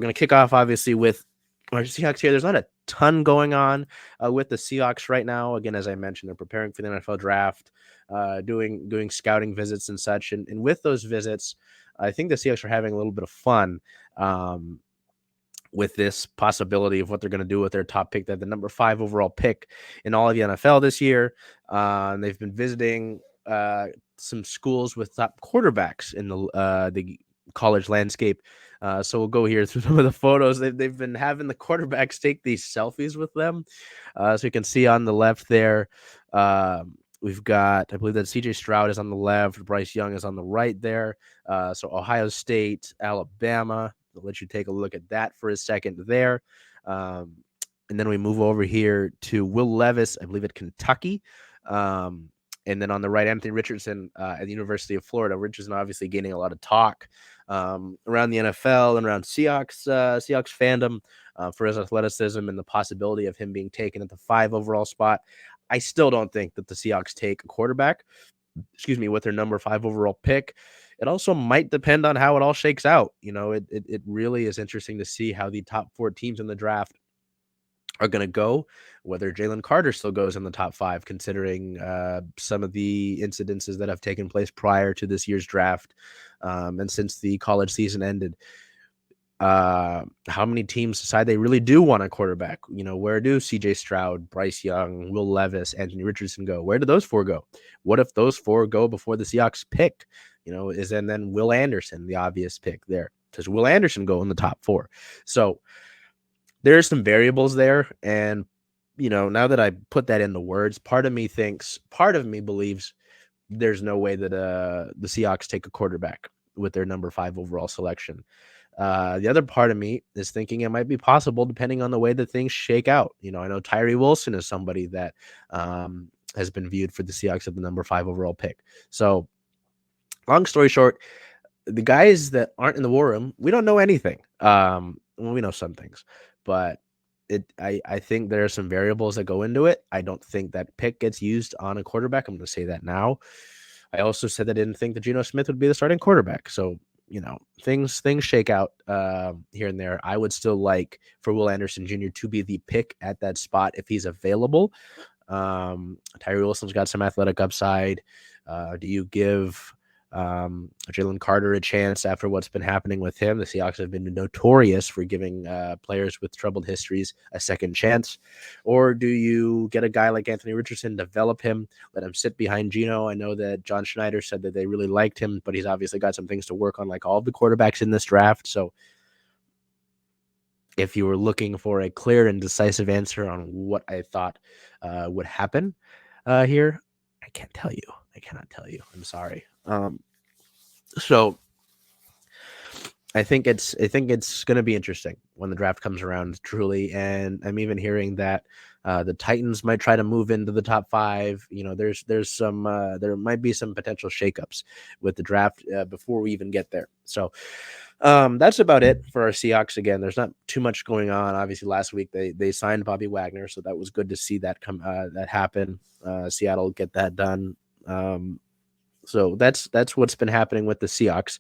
We're going to kick off, obviously, with our Seahawks here. There's not a ton going on with the Seahawks right now. Again, as I mentioned, they're preparing for the NFL draft, doing scouting visits and such. And with those visits, I think the Seahawks are having a little bit of fun with this possibility of what they're going to do with their top pick. They're the number 5 overall pick in all of the NFL this year. They've been visiting some schools with top quarterbacks in the college landscape. So we'll go here through some of the photos. They've been having the quarterbacks take these selfies with them. So you can see on the left there, we've got, I believe that CJ Stroud is on the left. Bryce Young is on the right there. So Ohio State, Alabama. I'll let you take a look at that for a second there. And then we move over here to Will Levis, I believe at Kentucky. And then on the right, Anthony Richardson at the University of Florida. Richardson obviously gaining a lot of talk around the NFL and around Seahawks fandom for his athleticism and the possibility of him being taken at the 5 overall spot. I still don't think that the Seahawks take a quarterback, with their number 5 overall pick. It also might depend on how it all shakes out. It really is interesting to see how the top 4 teams in the draft are going to go, whether Jalen Carter still goes in the top 5, considering some of the incidences that have taken place prior to this year's draft and since the college season ended. How many teams decide they really do want a quarterback? Where do CJ Stroud, Bryce Young, Will Levis, Anthony Richardson go? Where do those 4 go? What if those 4 go before the Seahawks pick? Is and then Will Anderson the obvious pick there? Does Will Anderson go in the top 4? So there are some variables there. And, now that I put that into words, part of me believes there's no way that the Seahawks take a quarterback with their number 5 overall selection. The other part of me is thinking it might be possible depending on the way that things shake out. I know Tyree Wilson is somebody that has been viewed for the Seahawks at the number 5 overall pick. So long story short, the guys that aren't in the war room, we don't know anything. We know some things, but I think there are some variables that go into it. I don't think that pick gets used on a quarterback. I'm going to say that now. I also said that I didn't think that Geno Smith would be the starting quarterback. So, things shake out here and there. I would still like for Will Anderson Jr. to be the pick at that spot if he's available. Tyree Wilson's got some athletic upside. Do you give Jalen Carter a chance after what's been happening with him? The Seahawks have been notorious for giving players with troubled histories a second chance. Or do you get a guy like Anthony Richardson, develop him, let him sit behind Geno? I know that John Schneider said that they really liked him, but he's obviously got some things to work on, like all of the quarterbacks in this draft. So if you were looking for a clear and decisive answer on what I thought would happen here, I can't tell you. I cannot tell you. I'm sorry. So I think it's going to be interesting when the draft comes around, truly. And I'm even hearing that the Titans might try to move into the top 5. There's some there might be some potential shakeups with the draft before we even get there. So that's about it for our Seahawks. Again, there's not too much going on. Obviously, last week they signed Bobby Wagner, so that was good to see that that happen. Seattle get that done. So that's what's been happening with the Seahawks.